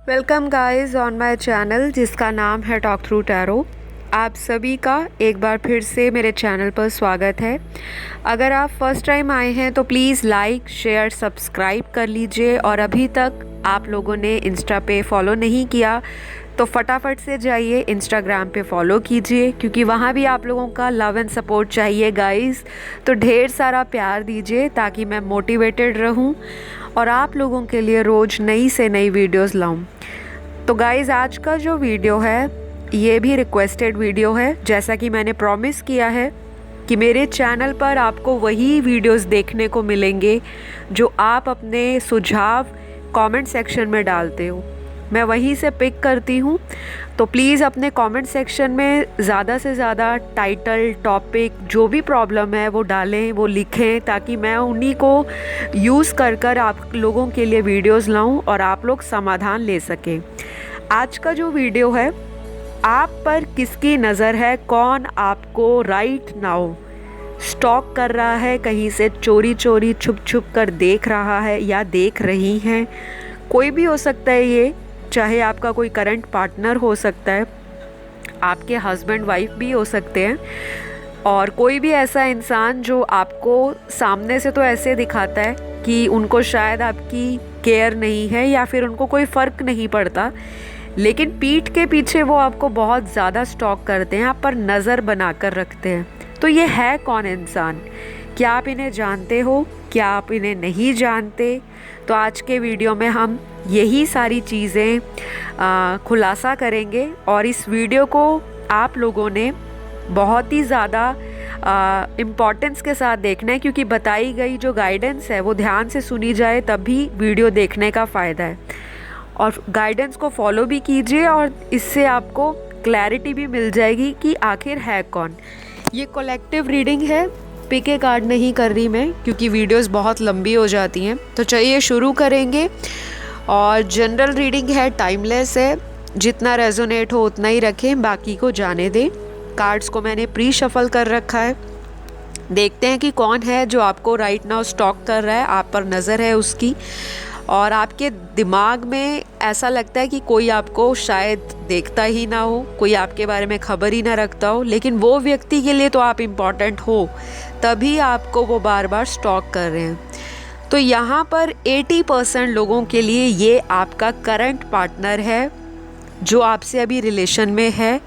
Welcome guys on my channel जिसका नाम है टॉक थ्रू टैरो। आप सभी का एक बार फिर से मेरे चैनल पर स्वागत है। अगर आप फर्स्ट टाइम आए हैं तो प्लीज़ लाइक शेयर सब्सक्राइब कर लीजिए, और अभी तक आप लोगों ने इंस्टा पे फॉलो नहीं किया तो फटाफट से जाइए इंस्टाग्राम पे फॉलो कीजिए, क्योंकि वहाँ भी आप लोगों का लव एंड सपोर्ट चाहिए गाइस। तो ढेर सारा प्यार दीजिए ताकि मैं मोटिवेटेड रहूँ और आप लोगों के लिए रोज़ नई से नई वीडियोस लाऊं। तो गाइज़, आज का जो वीडियो है ये भी रिक्वेस्टेड वीडियो है। जैसा कि मैंने प्रॉमिस किया है कि मेरे चैनल पर आपको वही वीडियोस देखने को मिलेंगे जो आप अपने सुझाव कमेंट सेक्शन में डालते हो, मैं वहीं से पिक करती हूँ। तो प्लीज़ अपने कमेंट सेक्शन में ज़्यादा से ज़्यादा टाइटल टॉपिक जो भी प्रॉब्लम है वो डालें, वो लिखें, ताकि मैं उन्हीं को यूज़ कर आप लोगों के लिए वीडियोस लाऊं और आप लोग समाधान ले सकें। आज का जो वीडियो है, आप पर किसकी नज़र है, कौन आपको राइट नाउ स्टॉक कर रहा है, कहीं से चोरी चोरी छुप छुप कर देख रहा है या देख रही हैं। कोई भी हो सकता है ये, चाहे आपका कोई करंट पार्टनर हो सकता है, आपके हस्बैंड वाइफ भी हो सकते हैं, और कोई भी ऐसा इंसान जो आपको सामने से तो ऐसे दिखाता है कि उनको शायद आपकी केयर नहीं है या फिर उनको कोई फ़र्क नहीं पड़ता, लेकिन पीठ के पीछे वो आपको बहुत ज़्यादा स्टॉक करते हैं, आप पर नज़र बना कर रखते हैं। तो ये है कौन इंसान? क्या आप इन्हें जानते हो? क्या आप इन्हें नहीं जानते? तो आज के वीडियो में हम यही सारी चीज़ें खुलासा करेंगे, और इस वीडियो को आप लोगों ने बहुत ही ज़्यादा इम्पोर्टेंस के साथ देखना है, क्योंकि बताई गई जो गाइडेंस है वो ध्यान से सुनी जाए तभी वीडियो देखने का फ़ायदा है। और गाइडेंस को फॉलो भी कीजिए, और इससे आपको क्लैरिटी भी मिल जाएगी कि आखिर है कौन। ये कलेक्टिव रीडिंग है, पिके कार्ड नहीं कर रही मैं, क्योंकि वीडियोस बहुत लंबी हो जाती हैं। तो चलिए शुरू करेंगे। और जनरल रीडिंग है, टाइमलेस है, जितना रेजोनेट हो उतना ही रखें, बाकी को जाने दें। कार्ड्स को मैंने प्री शफल कर रखा है। देखते हैं कि कौन है जो आपको राइट नाउ स्टॉक कर रहा है, आप पर नज़र है उसकी, और आपके दिमाग में ऐसा लगता है कि कोई आपको शायद देखता ही ना हो, कोई आपके बारे में खबर ही ना रखता हो, लेकिन वो व्यक्ति के लिए तो आप इम्पॉर्टेंट हो, तभी आपको वो बार बार स्टॉक कर रहे हैं। तो यहाँ पर 80% लोगों के लिए ये आपका करंट पार्टनर है जो आपसे अभी रिलेशन में है,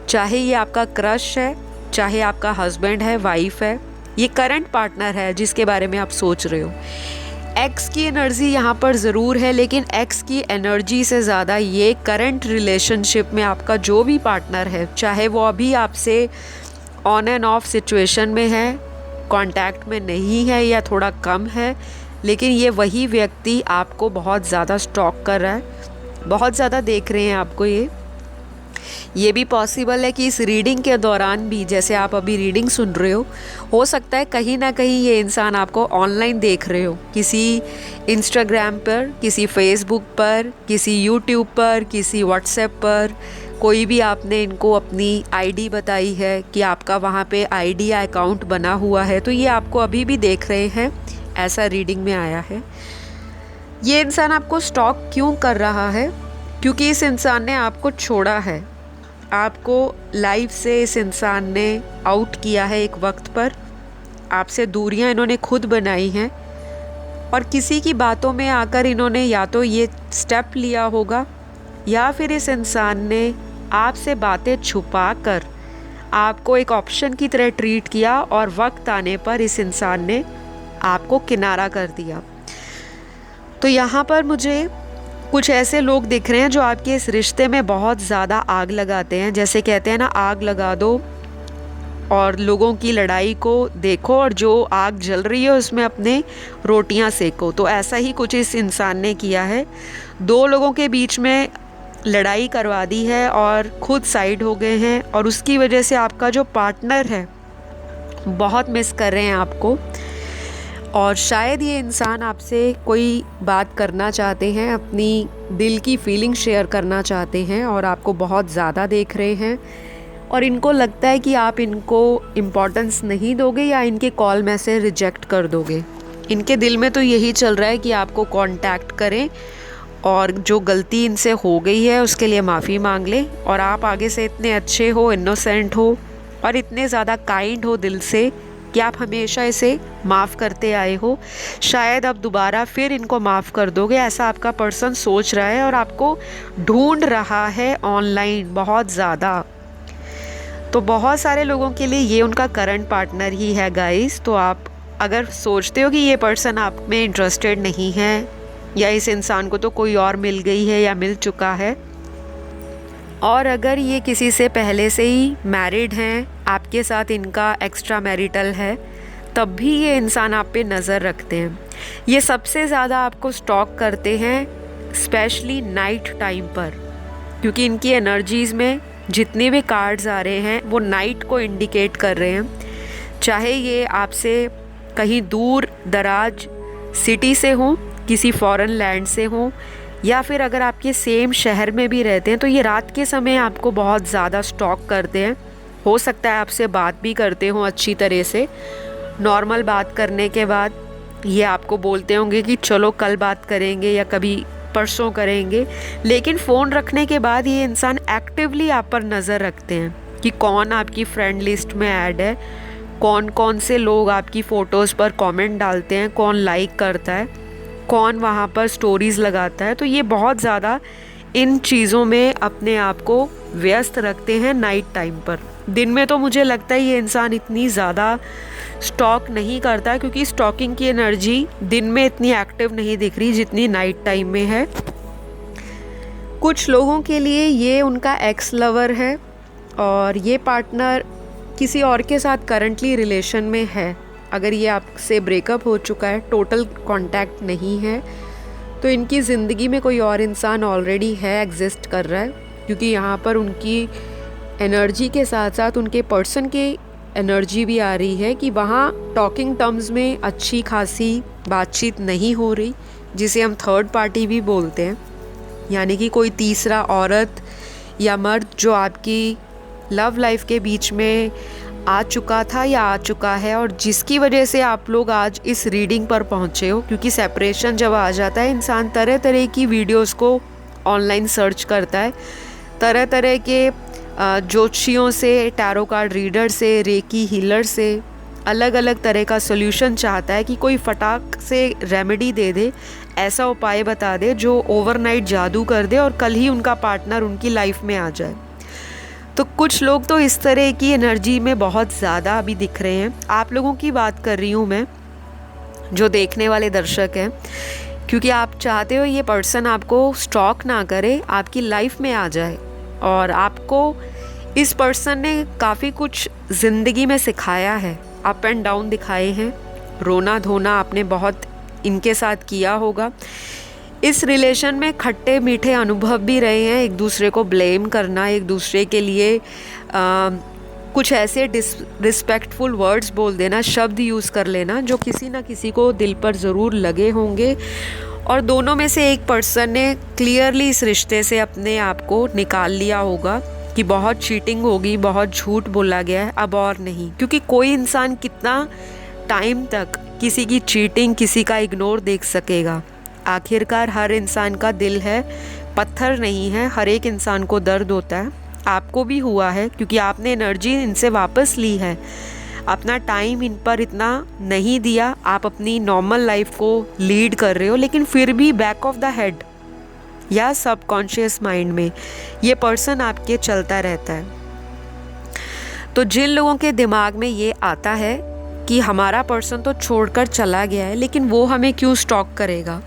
चाहे ये आपका क्रश है, चाहे आपका हस्बैंड है, वाइफ है, ये करंट पार्टनर है जिसके बारे में आप सोच रहे हो। एक्स की एनर्जी यहाँ पर ज़रूर है, लेकिन एक्स की एनर्जी से ज़्यादा ये करंट रिलेशनशिप में आपका जो भी पार्टनर है, चाहे वो अभी आपसे ऑन एंड ऑफ सिचुएशन में है, कांटेक्ट में नहीं है या थोड़ा कम है, लेकिन ये वही व्यक्ति आपको बहुत ज़्यादा स्टॉक कर रहा है, बहुत ज़्यादा देख रहे हैं आपको। ये भी पॉसिबल है कि इस रीडिंग के दौरान भी, जैसे आप अभी रीडिंग सुन रहे हो सकता है कहीं ना कहीं ये इंसान आपको ऑनलाइन देख रहे हो, किसी इंस्टाग्राम पर, किसी फेसबुक पर, किसी यूट्यूब पर, किसी व्हाट्सएप पर, कोई भी आपने इनको अपनी आईडी बताई है कि आपका वहाँ पे आईडी या अकाउंट बना हुआ है, तो ये आपको अभी भी देख रहे हैं, ऐसा रीडिंग में आया है। ये इंसान आपको स्टॉक क्यों कर रहा है? क्योंकि इस इंसान ने आपको छोड़ा है, आपको लाइफ से इस इंसान ने आउट किया है एक वक्त पर, आपसे दूरियां इन्होंने खुद बनाई हैं, और किसी की बातों में आकर इन्होंने या तो ये स्टेप लिया होगा, या फिर इस इंसान ने आपसे बातें छुपा कर आपको एक ऑप्शन की तरह ट्रीट किया, और वक्त आने पर इस इंसान ने आपको किनारा कर दिया। तो यहाँ पर मुझे कुछ ऐसे लोग दिख रहे हैं जो आपके इस रिश्ते में बहुत ज़्यादा आग लगाते हैं। जैसे कहते हैं ना, आग लगा दो और लोगों की लड़ाई को देखो, और जो आग जल रही है उसमें अपने रोटियां सेको। तो ऐसा ही कुछ इस इंसान ने किया है, दो लोगों के बीच में लड़ाई करवा दी है और खुद साइड हो गए हैं, और उसकी वजह से आपका जो पार्टनर है बहुत मिस कर रहे हैं आपको। और शायद ये इंसान आपसे कोई बात करना चाहते हैं, अपनी दिल की फीलिंग शेयर करना चाहते हैं, और आपको बहुत ज़्यादा देख रहे हैं, और इनको लगता है कि आप इनको इम्पोर्टेंस नहीं दोगे या इनके कॉल मैसेज रिजेक्ट कर दोगे। इनके दिल में तो यही चल रहा है कि आपको कांटेक्ट करें और जो गलती इनसे हो गई है उसके लिए माफ़ी मांग लें। और आप आगे से इतने अच्छे हो, इनोसेंट हो और इतने ज़्यादा काइंड हो दिल से कि आप हमेशा इसे माफ़ करते आए हो। शायद अब दोबारा फिर इनको माफ़ कर दोगे, ऐसा आपका पर्सन सोच रहा है और आपको ढूंढ रहा है ऑनलाइन बहुत ज़्यादा। तो बहुत सारे लोगों के लिए ये उनका करंट पार्टनर ही है गाइस। तो आप अगर सोचते हो कि ये पर्सन आप में इंटरेस्टेड नहीं है या इस इंसान को तो कोई और मिल गई है या मिल चुका है, और अगर ये किसी से पहले से ही मैरिड हैं, आपके साथ इनका एक्स्ट्रा मैरिटल है, तब भी ये इंसान आप पे नज़र रखते हैं। ये सबसे ज़्यादा आपको स्टॉक करते हैं स्पेशली नाइट टाइम पर, क्योंकि इनकी एनर्जीज़ में जितने भी कार्ड्स आ रहे हैं वो नाइट को इंडिकेट कर रहे हैं। चाहे ये आपसे कहीं दूर दराज सिटी से हों, किसी फॉरेन लैंड से हों, या फिर अगर आपके सेम शहर में भी रहते हैं, तो ये रात के समय आपको बहुत ज़्यादा स्टॉक करते हैं। हो सकता है आपसे बात भी करते हों अच्छी तरह से, नॉर्मल बात करने के बाद ये आपको बोलते होंगे कि चलो कल बात करेंगे या कभी परसों करेंगे, लेकिन फ़ोन रखने के बाद ये इंसान एक्टिवली आप पर नज़र रखते हैं कि कौन आपकी फ्रेंड लिस्ट में ऐड है, कौन कौन से लोग आपकी फ़ोटोज़ पर कमेंट डालते हैं, कौन लाइक करता है, कौन वहाँ पर स्टोरीज़ लगाता है। तो ये बहुत ज़्यादा इन चीज़ों में अपने आप को व्यस्त रखते हैं नाइट टाइम पर। दिन में तो मुझे लगता है ये इंसान इतनी ज़्यादा स्टॉक नहीं करता, क्योंकि स्टॉकिंग की एनर्जी दिन में इतनी एक्टिव नहीं दिख रही जितनी नाइट टाइम में है। कुछ लोगों के लिए ये उनका एक्स लवर है और ये पार्टनर किसी और के साथ करंटली रिलेशन में है। अगर ये आपसे ब्रेकअप हो चुका है, टोटल कांटेक्ट नहीं है, तो इनकी ज़िंदगी में कोई और इंसान ऑलरेडी है, एग्जिस्ट कर रहा है, क्योंकि यहाँ पर उनकी एनर्जी के साथ साथ उनके पर्सन की एनर्जी भी आ रही है कि वहाँ टॉकिंग टर्म्स में अच्छी खासी बातचीत नहीं हो रही, जिसे हम थर्ड पार्टी भी बोलते हैं, यानी कि कोई तीसरा औरत या मर्द जो आपकी लव लाइफ के बीच में आ चुका था या आ चुका है, और जिसकी वजह से आप लोग आज इस रीडिंग पर पहुँचे हो। क्योंकि सेपरेशन जब आ जाता है, इंसान तरह तरह की वीडियोस को ऑनलाइन सर्च करता है, तरह तरह के ज्योतिषियों से, टैरो कार्ड रीडर से, रेकी हीलर से अलग अलग तरह का सोल्यूशन चाहता है कि कोई फटाक से रेमेडी दे दे, ऐसा उपाय बता दे जो ओवरनाइट जादू कर दे और कल ही उनका पार्टनर उनकी लाइफ में आ जाए। तो कुछ लोग तो इस तरह की एनर्जी में बहुत ज़्यादा अभी दिख रहे हैं। आप लोगों की बात कर रही हूँ मैं, जो देखने वाले दर्शक हैं, क्योंकि आप चाहते हो ये पर्सन आपको स्टॉक ना करे, आपकी लाइफ में आ जाए। और आपको इस पर्सन ने काफ़ी कुछ ज़िंदगी में सिखाया है, अप एंड डाउन दिखाए हैं, रोना धोना आपने बहुत इनके साथ किया होगा। इस रिलेशन में खट्टे मीठे अनुभव भी रहे हैं, एक दूसरे को ब्लेम करना, एक दूसरे के लिए कुछ ऐसे डिसरिस्पेक्टफुल वर्ड्स बोल देना, शब्द यूज़ कर लेना, जो किसी ना किसी को दिल पर ज़रूर लगे होंगे। और दोनों में से एक पर्सन ने क्लियरली इस रिश्ते से अपने आप को निकाल लिया होगा कि बहुत चीटिंग होगी, बहुत झूठ बोला गया है, अब और नहीं। क्योंकि कोई इंसान कितना टाइम तक किसी की चीटिंग, किसी का इग्नोर देख सकेगा। आखिरकार हर इंसान का दिल है, पत्थर नहीं है, हर एक इंसान को दर्द होता है। आपको भी हुआ है, क्योंकि आपने एनर्जी इनसे वापस ली है, अपना टाइम इन पर इतना नहीं दिया, आप अपनी नॉर्मल लाइफ को लीड कर रहे हो, लेकिन फिर भी बैक ऑफ द हेड या सबकॉन्शियस माइंड में ये पर्सन आपके चलता रहता है। तो जिन लोगों के दिमाग में ये आता है कि हमारा पर्सन तो छोड़कर चला गया है, लेकिन वो हमें क्यों स्टॉक करेगा,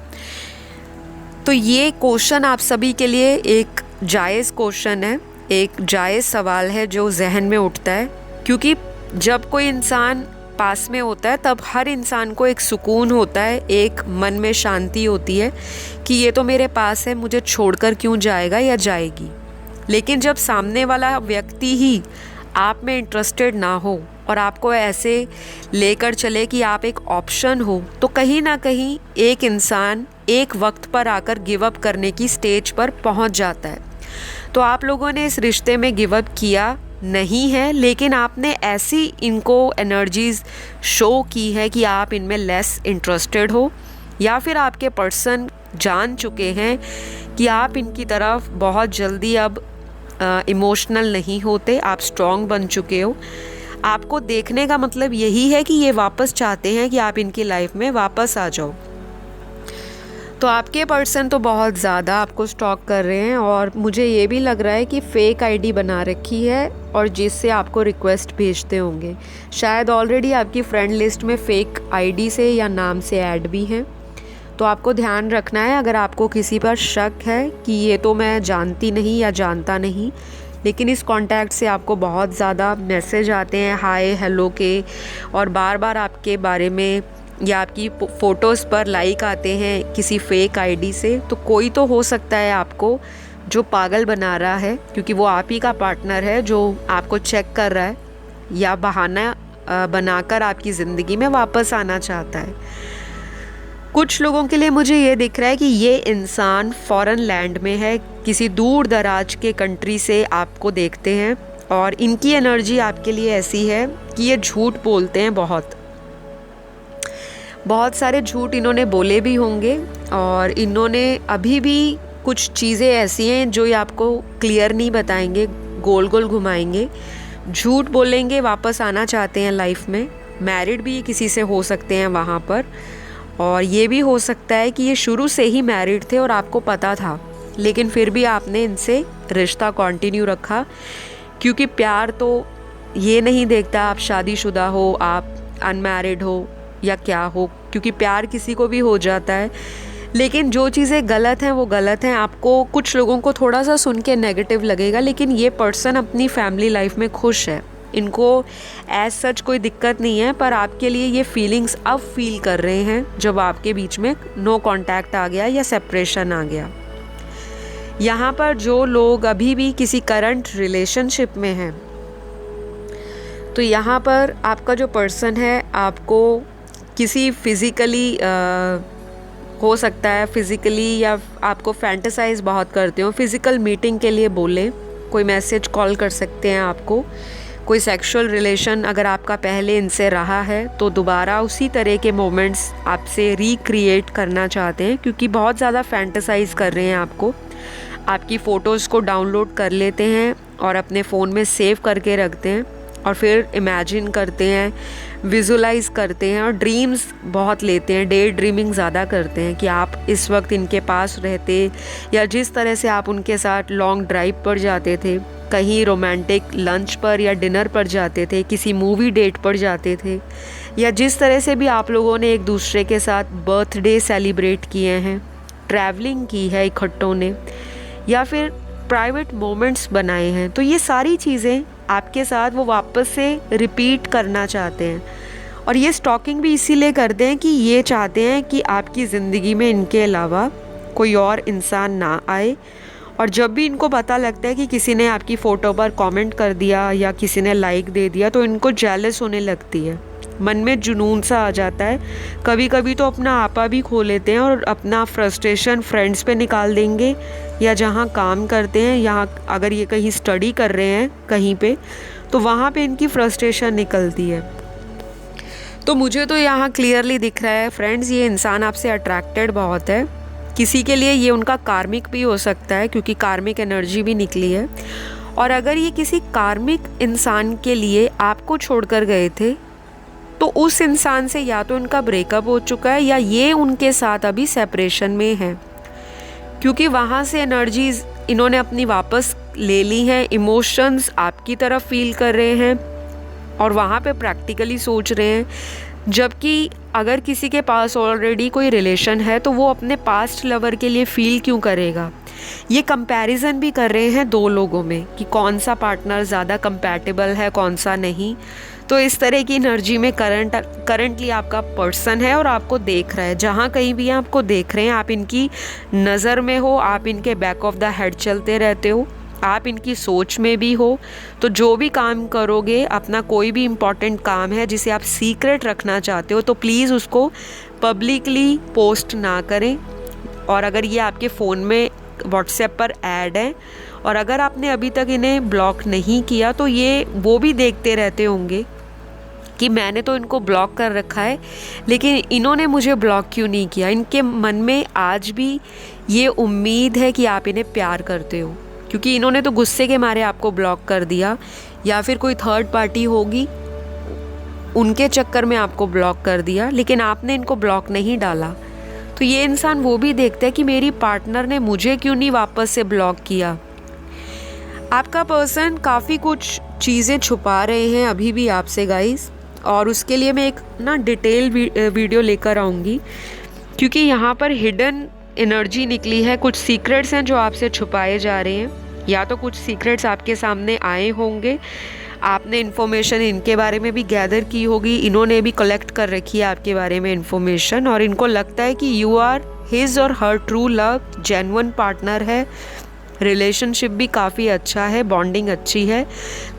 तो ये क्वेश्चन आप सभी के लिए एक जायज़ क्वेश्चन है, एक जायज़ सवाल है जो जहन में उठता है। क्योंकि जब कोई इंसान पास में होता है, तब हर इंसान को एक सुकून होता है, एक मन में शांति होती है कि ये तो मेरे पास है, मुझे छोड़कर क्यों जाएगा या जाएगी। लेकिन जब सामने वाला व्यक्ति ही आप में इंटरेस्टेड ना हो और आपको ऐसे लेकर चले कि आप एक ऑप्शन हो, तो कहीं ना कहीं एक इंसान एक वक्त पर आकर गिव अप करने की स्टेज पर पहुंच जाता है। तो आप लोगों ने इस रिश्ते में गिव अप किया नहीं है, लेकिन आपने ऐसी इनको एनर्जीज़ शो की है कि आप इनमें लेस इंटरेस्टेड हो, या फिर आपके पर्सन जान चुके हैं कि आप इनकी तरफ बहुत जल्दी अब इमोशनल नहीं होते, आप स्ट्रॉन्ग बन चुके हो। आपको देखने का मतलब यही है कि ये वापस चाहते हैं कि आप इनकी लाइफ में वापस आ जाओ। तो आपके पर्सन तो बहुत ज़्यादा आपको स्टॉक कर रहे हैं और मुझे ये भी लग रहा है कि फ़ेक आईडी बना रखी है और जिससे आपको रिक्वेस्ट भेजते होंगे। शायद ऑलरेडी आपकी फ्रेंड लिस्ट में फ़ेक आईडी से या नाम से ऐड भी हैं। तो आपको ध्यान रखना है, अगर आपको किसी पर शक है कि ये तो मैं जानती नहीं या जानता नहीं, लेकिन इस कॉन्टैक्ट से आपको बहुत ज़्यादा मैसेज आते हैं हाय हेलो के, और बार बार आपके बारे में या आपकी फ़ोटोज़ पर लाइक आते हैं किसी फ़ेक आईडी से, तो कोई तो हो सकता है आपको जो पागल बना रहा है, क्योंकि वो आप ही का पार्टनर है जो आपको चेक कर रहा है या बहाना बनाकर आपकी ज़िंदगी में वापस आना चाहता है। कुछ लोगों के लिए मुझे ये दिख रहा है कि ये इंसान फॉरेन लैंड में है, किसी दूर दराज के कंट्री से आपको देखते हैं और इनकी एनर्जी आपके लिए ऐसी है कि ये झूठ बोलते हैं। बहुत सारे झूठ इन्होंने बोले भी होंगे और इन्होंने अभी भी कुछ चीज़ें ऐसी हैं जो ये आपको क्लियर नहीं बताएंगे, गोल गोल घुमाएंगे, झूठ बोलेंगे, वापस आना चाहते हैं लाइफ में। मैरिड भी किसी से हो सकते हैं वहाँ पर, और ये भी हो सकता है कि ये शुरू से ही मैरिड थे और आपको पता था, लेकिन फिर भी आपने इनसे रिश्ता कंटिन्यू रखा, क्योंकि प्यार तो ये नहीं देखता आप शादीशुदा हो, आप अनमैरिड हो या क्या हो, क्योंकि प्यार किसी को भी हो जाता है। लेकिन जो चीज़ें गलत हैं वो गलत हैं। आपको कुछ लोगों को थोड़ा सा सुन के नेगेटिव लगेगा, लेकिन ये पर्सन अपनी फैमिली लाइफ में खुश है, इनको एज सच कोई दिक्कत नहीं है, पर आपके लिए ये फीलिंग्स अब फील कर रहे हैं जब आपके बीच में नो कांटेक्ट आ गया या सेपरेशन आ गया। यहाँ पर जो लोग अभी भी किसी करंट रिलेशनशिप में हैं, तो यहाँ पर आपका जो पर्सन है आपको किसी फिज़िकली हो सकता है फिज़िकली, या आपको फैंटेसाइज बहुत करते हो, फिज़िकल मीटिंग के लिए बोले, कोई मैसेज कॉल कर सकते हैं आपको, कोई सेक्सुअल रिलेशन अगर आपका पहले इनसे रहा है तो दोबारा उसी तरह के मोमेंट्स आपसे रिक्रिएट करना चाहते हैं, क्योंकि बहुत ज़्यादा फैंटेसाइज कर रहे हैं आपको। आपकी फ़ोटोज़ को डाउनलोड कर लेते हैं और अपने फ़ोन में सेव करके रखते हैं और फिर इमेजिन करते हैं, विजुलाइज करते हैं और ड्रीम्स बहुत लेते हैं, डे ड्रीमिंग ज़्यादा करते हैं कि आप इस वक्त इनके पास रहते, या जिस तरह से आप उनके साथ लॉन्ग ड्राइव पर जाते थे, कहीं रोमांटिक लंच पर या डिनर पर जाते थे, किसी मूवी डेट पर जाते थे, या जिस तरह से भी आप लोगों ने एक दूसरे के साथ बर्थडे सेलिब्रेट किए हैं, ट्रैवलिंग की है इकट्ठों ने, या फिर प्राइवेट मोमेंट्स बनाए हैं, तो ये सारी चीज़ें आपके साथ वो वापस से रिपीट करना चाहते हैं। और ये स्टॉकिंग भी इसीलिए करते हैं कि ये चाहते हैं कि आपकी ज़िंदगी में इनके अलावा कोई और इंसान ना आए, और जब भी इनको पता लगता है कि किसी ने आपकी फ़ोटो पर कमेंट कर दिया या किसी ने लाइक दे दिया, तो इनको जेलस होने लगती है, मन में जुनून सा आ जाता है। कभी कभी तो अपना आपा भी खो लेते हैं और अपना फ्रस्ट्रेशन फ्रेंड्स पे निकाल देंगे, या जहाँ काम करते हैं, यहाँ अगर ये कहीं स्टडी कर रहे हैं कहीं पे, तो वहाँ पे इनकी फ्रस्ट्रेशन निकलती है। तो मुझे तो यहाँ क्लियरली दिख रहा है फ्रेंड्स, ये इंसान आपसे अट्रैक्टेड बहुत है। किसी के लिए ये उनका कार्मिक भी हो सकता है, क्योंकि कार्मिक एनर्जी भी निकली है। और अगर ये किसी कार्मिक इंसान के लिए आपको छोड़कर गए थे, तो उस इंसान से या तो इनका ब्रेकअप हो चुका है या ये उनके साथ अभी सेपरेशन में है, क्योंकि वहाँ से एनर्जीज इन्होंने अपनी वापस ले ली हैं, इमोशंस आपकी तरफ फील कर रहे हैं और वहाँ पे प्रैक्टिकली सोच रहे हैं। जबकि अगर किसी के पास ऑलरेडी कोई रिलेशन है तो वो अपने पास्ट लवर के लिए फ़ील क्यों करेगा। ये कंपैरिजन भी कर रहे हैं दो लोगों में कि कौन सा पार्टनर ज़्यादा कंपैटिबल है, कौन सा नहीं। तो इस तरह की एनर्जी में करंटली आपका पर्सन है और आपको देख रहा है, जहाँ कहीं भी आपको देख रहे हैं, आप इनकी नज़र में हो, आप इनके बैक ऑफ द हेड चलते रहते हो, आप इनकी सोच में भी हो। तो जो भी काम करोगे, अपना कोई भी इम्पॉर्टेंट काम है जिसे आप सीक्रेट रखना चाहते हो, तो प्लीज़ उसको पब्लिकली पोस्ट ना करें। और अगर ये आपके फ़ोन में व्हाट्सएप पर ऐड है और अगर आपने अभी तक इन्हें ब्लॉक नहीं किया, तो ये वो भी देखते रहते होंगे कि मैंने तो इनको ब्लॉक कर रखा है, लेकिन इन्होंने मुझे ब्लॉक क्यों नहीं किया। इनके मन में आज भी ये उम्मीद है कि आप इन्हें प्यार करते हो, क्योंकि इन्होंने तो गुस्से के मारे आपको ब्लॉक कर दिया, या फिर कोई थर्ड पार्टी होगी उनके चक्कर में आपको ब्लॉक कर दिया, लेकिन आपने इनको ब्लॉक नहीं डाला। तो ये इंसान वो भी देखता है कि मेरी पार्टनर ने मुझे क्यों नहीं वापस से ब्लॉक किया। आपका पर्सन काफ़ी कुछ चीज़ें छुपा रहे हैं अभी भी आपसे गाइस, और उसके लिए मैं एक ना डिटेल वीडियो लेकर आऊँगी, क्योंकि यहाँ पर हिडन एनर्जी निकली है। कुछ सीक्रेट्स हैं जो आपसे छुपाए जा रहे हैं, या तो कुछ सीक्रेट्स आपके सामने आए होंगे, आपने इन्फॉर्मेशन इनके बारे में भी गैदर की होगी, इन्होंने भी कलेक्ट कर रखी है आपके बारे में इन्फॉर्मेशन, और इनको लगता है कि यू आर हिज और हर ट्रू लव, जेन्युइन पार्टनर है। रिलेशनशिप भी काफ़ी अच्छा है, बॉन्डिंग अच्छी है।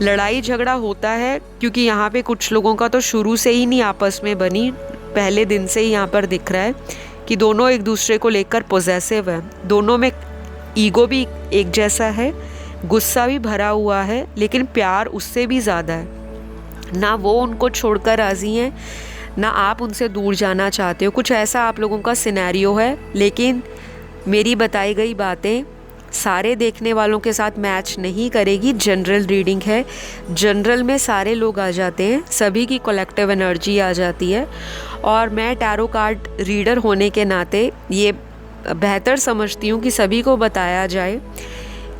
लड़ाई झगड़ा होता है, क्योंकि यहाँ पे कुछ लोगों का तो शुरू से ही नहीं आपस में बनी, पहले दिन से ही यहाँ पर दिख रहा है कि दोनों एक दूसरे को लेकर पॉजेसिव है, दोनों में ईगो भी एक जैसा है, गुस्सा भी भरा हुआ है, लेकिन प्यार उससे भी ज़्यादा है। ना वो उनको छोड़कर राज़ी हैं, ना आप उनसे दूर जाना चाहते हो। कुछ ऐसा आप लोगों का सिनेरियो है, लेकिन मेरी बताई गई बातें सारे देखने वालों के साथ मैच नहीं करेगी। जनरल रीडिंग है, जनरल में सारे लोग आ जाते हैं, सभी की कलेक्टिव एनर्जी आ जाती है, और मैं टैरो कार्ड रीडर होने के नाते ये बेहतर समझती हूँ कि सभी को बताया जाए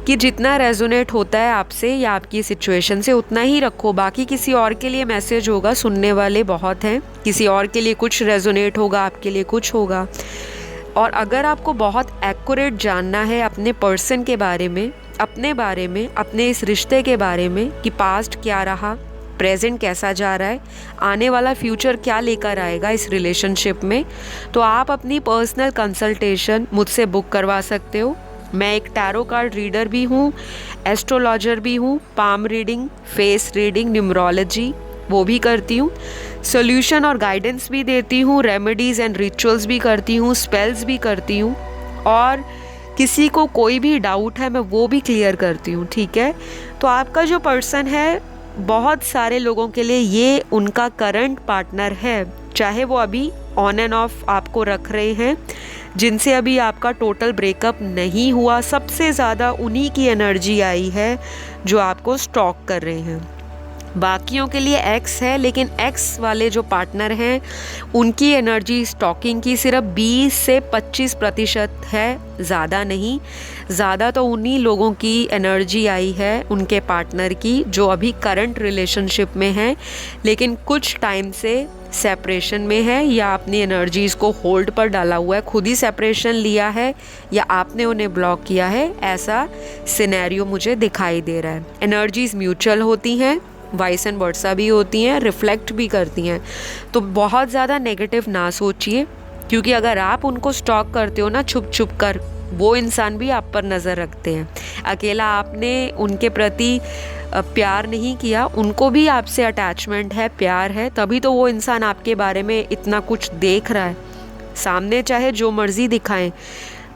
कि जितना रेजोनेट होता है आपसे या आपकी सिचुएशन से उतना ही रखो। बाकी किसी और के लिए मैसेज होगा, सुनने वाले बहुत हैं, किसी और के लिए कुछ रेजोनेट होगा, आपके लिए कुछ होगा। और अगर आपको बहुत एक्यूरेट जानना है अपने पर्सन के बारे में, अपने बारे में, अपने इस रिश्ते के बारे में कि पास्ट क्या रहा, प्रेजेंट कैसा जा रहा है, आने वाला फ्यूचर क्या लेकर आएगा इस रिलेशनशिप में, तो आप अपनी पर्सनल कंसल्टेशन मुझसे बुक करवा सकते हो। मैं एक टैरो कार्ड रीडर भी हूँ, एस्ट्रोलॉजर भी हूँ, palm reading, face reading, numerology वो भी करती हूँ, सॉल्यूशन और गाइडेंस भी देती हूँ, रेमेडीज़ एंड रिचुअल्स भी करती हूँ, स्पेल्स भी करती हूँ, और किसी को कोई भी डाउट है मैं वो भी क्लियर करती हूँ। ठीक है, तो आपका जो पर्सन है, बहुत सारे लोगों के लिए ये उनका करंट पार्टनर है, चाहे वो अभी ऑन एंड ऑफ आपको रख रहे हैं, जिनसे अभी आपका टोटल ब्रेकअप नहीं हुआ। सबसे ज़्यादा उन्हीं की एनर्जी आई है जो आपको स्टॉक कर रहे हैं। बाकियों के लिए एक्स है, लेकिन एक्स वाले जो पार्टनर हैं उनकी एनर्जी स्टॉकिंग की सिर्फ 20 से 25% है, ज़्यादा नहीं। ज़्यादा तो उन्हीं लोगों की एनर्जी आई है, उनके पार्टनर की, जो अभी करंट रिलेशनशिप में हैं, लेकिन कुछ टाइम से सेपरेशन में है, या अपनी एनर्जीज़ को होल्ड पर डाला हुआ है, खुद ही सेपरेशन लिया है, या आपने उन्हें ब्लॉक किया है। ऐसा सिनेरियो मुझे दिखाई दे रहा है। एनर्जीज़ म्यूचुअल होती हैं, वाइस एंड वर्सा भी होती हैं, रिफ्लेक्ट भी करती हैं, तो बहुत ज़्यादा नेगेटिव ना सोचिए, क्योंकि अगर आप उनको स्टॉक करते हो ना छुप छुप कर, वो इंसान भी आप पर नज़र रखते हैं। अकेला आपने उनके प्रति प्यार नहीं किया, उनको भी आपसे अटैचमेंट है, प्यार है, तभी तो वो इंसान आपके बारे में इतना कुछ देख रहा है। सामने चाहे जो मर्ज़ी दिखाएं,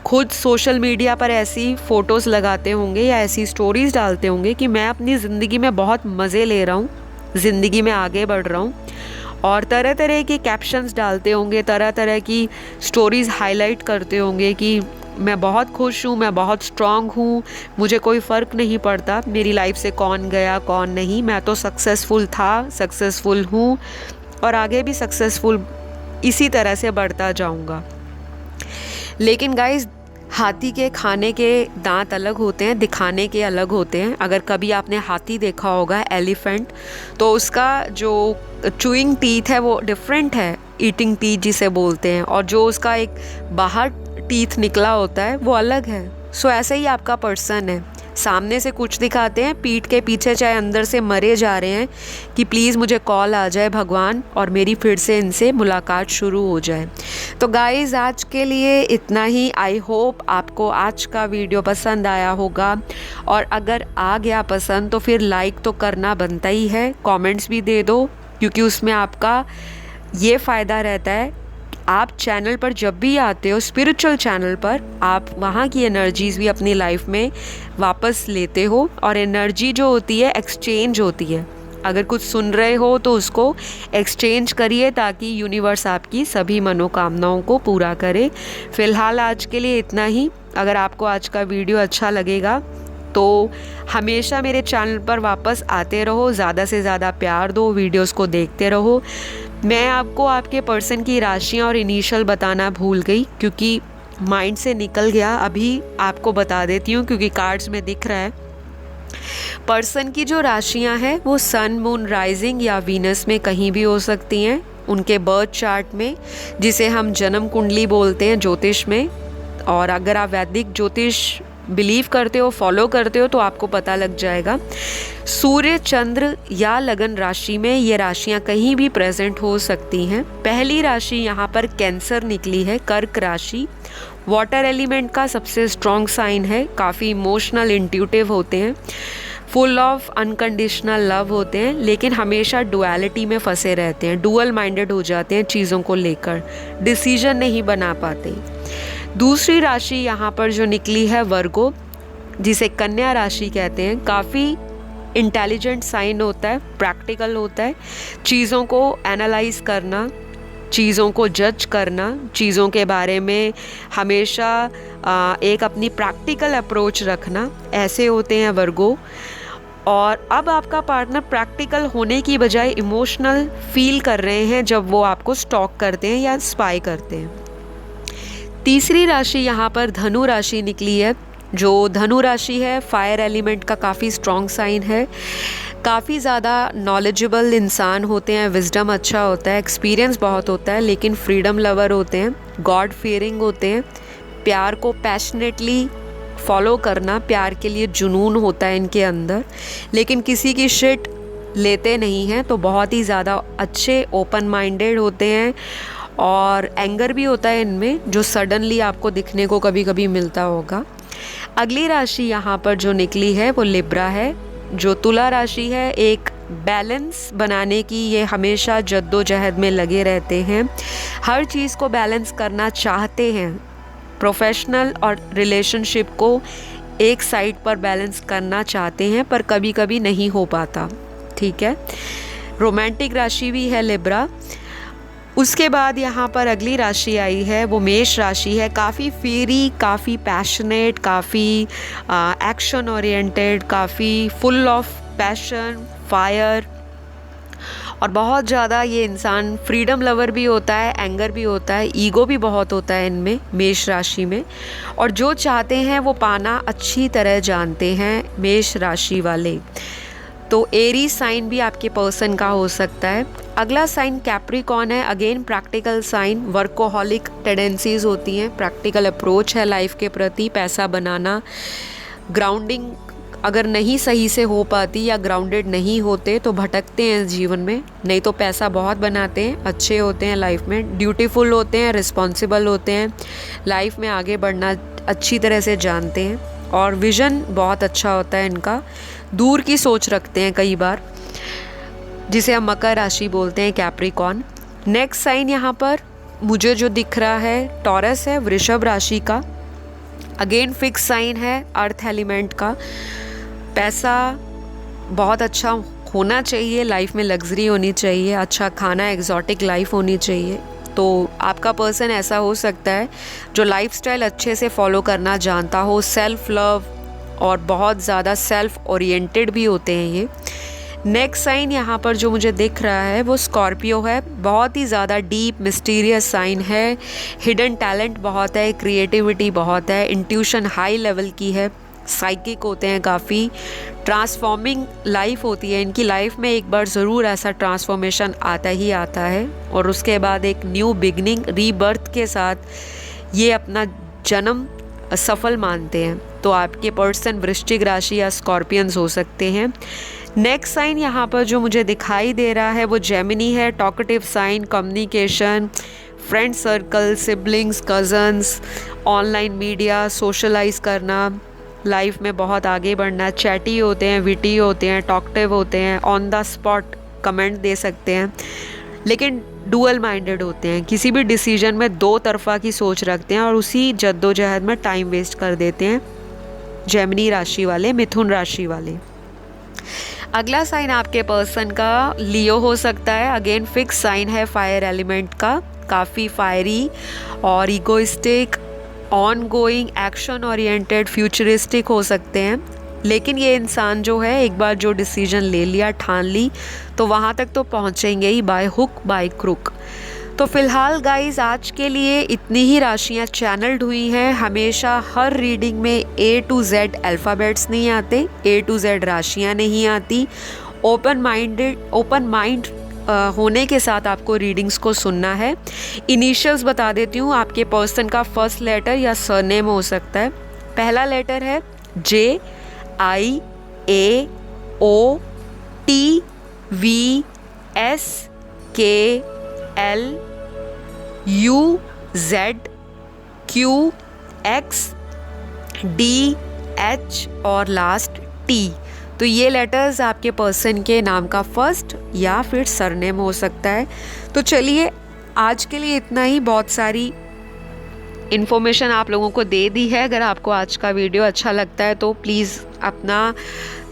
खुद सोशल मीडिया पर ऐसी फ़ोटोज़ लगाते होंगे या ऐसी स्टोरीज़ डालते होंगे कि मैं अपनी ज़िंदगी में बहुत मज़े ले रहा हूँ, ज़िंदगी में आगे बढ़ रहा हूँ, और तरह तरह के कैप्शंस डालते होंगे, तरह तरह की स्टोरीज़ हाईलाइट करते होंगे कि मैं बहुत खुश हूँ, मैं बहुत स्ट्रॉन्ग हूँ, मुझे कोई फ़र्क नहीं पड़ता मेरी लाइफ से कौन गया कौन नहीं, मैं तो सक्सेसफुल था, सक्सेसफुल हूँ, और आगे भी सक्सेसफुल इसी तरह से बढ़ता जाऊँगा। लेकिन गाइस, हाथी के खाने के दांत अलग होते हैं, दिखाने के अलग होते हैं। अगर कभी आपने हाथी देखा होगा, एलिफेंट, तो उसका जो चूइंग टीथ है वो डिफरेंट है, ईटिंग टीथ जिसे बोलते हैं, और जो उसका एक बाहर टीथ निकला होता है वो अलग है। सो ऐसे ही आपका पर्सन है, सामने से कुछ दिखाते हैं, पीठ के पीछे चाहे अंदर से मरे जा रहे हैं कि प्लीज़ मुझे कॉल आ जाए भगवान और मेरी फिर से इनसे मुलाकात शुरू हो जाए। तो गाइज़, आज के लिए इतना ही। आई होप आपको आज का वीडियो पसंद आया होगा, और अगर आ गया पसंद तो फिर लाइक तो करना बनता ही है, कमेंट्स भी दे दो, क्योंकि उसमें आपका ये फ़ायदा रहता है, आप चैनल पर जब भी आते हो, स्पिरिचुअल चैनल पर, आप वहाँ की एनर्जीज़ भी अपनी लाइफ में वापस लेते हो, और एनर्जी जो होती है एक्सचेंज होती है। अगर कुछ सुन रहे हो तो उसको एक्सचेंज करिए ताकि यूनिवर्स आपकी सभी मनोकामनाओं को पूरा करे। फ़िलहाल आज के लिए इतना ही। अगर आपको आज का वीडियो अच्छा लगेगा तो हमेशा मेरे चैनल पर वापस आते रहो, ज़्यादा से ज़्यादा प्यार दो, वीडियोस को देखते रहो। मैं आपको आपके पर्सन की राशियाँ और इनिशियल बताना भूल गई क्योंकि माइंड से निकल गया। अभी आपको बता देती हूँ क्योंकि कार्ड्स में दिख रहा है। पर्सन की जो राशियाँ हैं वो सन, मून, राइजिंग या वीनस में कहीं भी हो सकती हैं उनके बर्थ चार्ट में, जिसे हम जन्म कुंडली बोलते हैं ज्योतिष में। और अगर आप वैदिक ज्योतिष बिलीव करते हो, फॉलो करते हो तो आपको पता लग जाएगा। सूर्य, चंद्र या लगन राशि में ये राशियां कहीं भी प्रेजेंट हो सकती हैं। पहली राशि यहाँ पर कैंसर निकली है, कर्क राशि। वाटर एलिमेंट का सबसे स्ट्रॉन्ग साइन है, काफ़ी इमोशनल, इंट्यूटिव होते हैं, फुल ऑफ अनकंडीशनल लव होते हैं, लेकिन हमेशा डुअलिटी में फंसे रहते हैं, डुअल माइंडेड हो जाते हैं चीज़ों को लेकर, डिसीजन नहीं बना पाते। दूसरी राशि यहाँ पर जो निकली है वर्गो, जिसे कन्या राशि कहते हैं। काफ़ी इंटेलिजेंट साइन होता है, प्रैक्टिकल होता है, चीज़ों को एनालाइज करना, चीज़ों को जज करना, चीज़ों के बारे में हमेशा एक अपनी प्रैक्टिकल अप्रोच रखना, ऐसे होते हैं वर्गो। और अब आपका पार्टनर प्रैक्टिकल होने की बजाय इमोशनल फील कर रहे हैं जब वो आपको स्टॉक करते हैं या स्पाई करते हैं। तीसरी राशि यहाँ पर धनु राशि निकली है। जो धनु राशि है फायर एलिमेंट का काफ़ी स्ट्रॉन्ग साइन है, काफ़ी ज़्यादा नॉलेजेबल इंसान होते हैं, विजडम अच्छा होता है, एक्सपीरियंस बहुत होता है, लेकिन फ्रीडम लवर होते हैं, गॉड फियरिंग होते हैं, प्यार को पैशनेटली फॉलो करना, प्यार के लिए जुनून होता है इनके अंदर, लेकिन किसी की शिट लेते नहीं हैं, तो बहुत ही ज़्यादा अच्छे ओपन माइंडेड होते हैं। और एंगर भी होता है इनमें जो सडनली आपको दिखने को कभी कभी मिलता होगा। अगली राशि यहाँ पर जो निकली है वो लिब्रा है। जो तुला राशि है, एक बैलेंस बनाने की ये हमेशा जद्दोजहद में लगे रहते हैं, हर चीज़ को बैलेंस करना चाहते हैं, प्रोफेशनल और रिलेशनशिप को एक साइड पर बैलेंस करना चाहते हैं, पर कभी कभी नहीं हो पाता। ठीक है, रोमांटिक राशि भी है लिब्रा। उसके बाद यहाँ पर अगली राशि आई है वो मेष राशि है। काफ़ी फियरी, काफ़ी पैशनेट, काफ़ी एक्शन ओरिएंटेड, काफ़ी फुल ऑफ पैशन, फायर, और बहुत ज़्यादा ये इंसान फ्रीडम लवर भी होता है, एंगर भी होता है, ईगो भी बहुत होता है इनमें, मेष राशि में। और जो चाहते हैं वो पाना अच्छी तरह जानते हैं मेष राशि वाले। तो एरी साइन भी आपके पर्सन का हो सकता है। अगला साइन कैप्रिकॉर्न है, again practical sign, workaholic tendencies होती हैं, प्रैक्टिकल अप्रोच है लाइफ के प्रति, पैसा बनाना, ग्राउंडिंग अगर नहीं सही से हो पाती या ग्राउंडेड नहीं होते तो भटकते हैं जीवन में। नहीं तो पैसा बहुत बनाते हैं, अच्छे होते हैं लाइफ में, ड्यूटीफुल होते हैं, रिस्पॉन्सिबल होते हैं, लाइफ में आगे बढ़ना अच्छी तरह से जानते हैं, और विज़न बहुत अच्छा होता है इनका, दूर की सोच रखते हैं कई बार, जिसे हम मकर राशि बोलते हैं, कैप्रिकॉर्न। नेक्स्ट साइन यहाँ पर मुझे जो दिख रहा है टॉरस है, वृषभ राशि का। अगेन फिक्स साइन है, अर्थ एलिमेंट का। पैसा बहुत अच्छा होना चाहिए, लाइफ में लग्जरी होनी चाहिए, अच्छा खाना, एग्जॉटिक लाइफ होनी चाहिए। तो आपका पर्सन ऐसा हो सकता है जो लाइफस्टाइल अच्छे से फॉलो करना जानता हो, सेल्फ लव और बहुत ज़्यादा सेल्फ ओरिएंटेड भी होते हैं ये। नेक्स्ट साइन यहाँ पर जो मुझे दिख रहा है वो स्कॉर्पियो है। बहुत ही ज़्यादा डीप मिस्टीरियस साइन है, हिडन टैलेंट बहुत है, क्रिएटिविटी बहुत है, इंट्यूशन हाई लेवल की है, साइकिक होते हैं, काफ़ी ट्रांसफॉर्मिंग लाइफ होती है इनकी। लाइफ में एक बार ज़रूर ऐसा ट्रांसफॉर्मेशन आता ही आता है, और उसके बाद एक न्यू बिगनिंग, रीबर्थ के साथ ये अपना जन्म सफल मानते हैं। तो आपके पर्सन वृश्चिक राशि या स्कॉर्पियंस हो सकते हैं। नेक्स्ट साइन यहाँ पर जो मुझे दिखाई दे रहा है वो जेमिनी है। Talkative sign, communication, friend circle, siblings, cousins, online media, socialise करना, लाइफ में बहुत आगे बढ़ना, चैटी होते हैं, विटी होते हैं, टॉकटिव होते हैं, ऑन द स्पॉट कमेंट दे सकते हैं, लेकिन डुअल माइंडेड होते हैं, किसी भी डिसीजन में दो तरफा की सोच रखते हैं और उसी जद्दोजहद में टाइम वेस्ट कर देते हैं जेमिनी राशि वाले, मिथुन राशि वाले। अगला साइन आपके पर्सन का लियो हो सकता है। अगेन फिक्स साइन है फायर एलिमेंट का, काफ़ी फायरी और egoistic, on going, action oriented, futuristic हो सकते हैं। लेकिन ये इंसान जो है एक बार जो डिसीजन ले लिया, ठान ली, तो वहाँ तक तो पहुँचेंगे ही, बाय हुक बाय क्रुक। तो फ़िलहाल गाइस आज के लिए इतनी ही राशियाँ चैनल्ड हुई हैं। हमेशा हर रीडिंग में A to Z अल्फ़ाबेट्स नहीं आते, A to Z राशियाँ नहीं आती। ओपन माइंड होने के साथ आपको रीडिंग्स को सुनना है। इनिशियल्स बता देती हूँ, आपके पर्सन का फर्स्ट लेटर या सरनेम हो सकता है। पहला लेटर है JIAOTVSKLUZQXDH और लास्ट T। तो ये लेटर्स आपके पर्सन के नाम का फर्स्ट या फिर सरनेम हो सकता है। तो चलिए आज के लिए इतना ही। बहुत सारी इन्फॉर्मेशन आप लोगों को दे दी है। अगर आपको आज का वीडियो अच्छा लगता है तो प्लीज़ अपना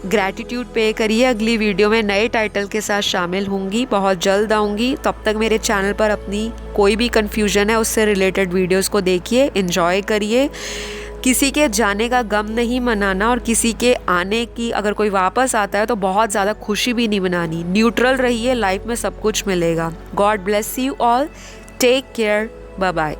ग्रैटिट्यूड पे करिए। अगली वीडियो में नए टाइटल के साथ शामिल होंगी, बहुत जल्द आऊँगी। तब तक मेरे चैनल पर अपनी कोई भी कन्फ्यूजन है उससे रिलेटेड वीडियोस को देखिए, एंजॉय करिए। किसी के जाने का गम नहीं मनाना और किसी के आने की, अगर कोई वापस आता है तो बहुत ज़्यादा खुशी भी नहीं मनानी। न्यूट्रल रहिए, लाइफ में सब कुछ मिलेगा। God bless you all, take care, bye bye.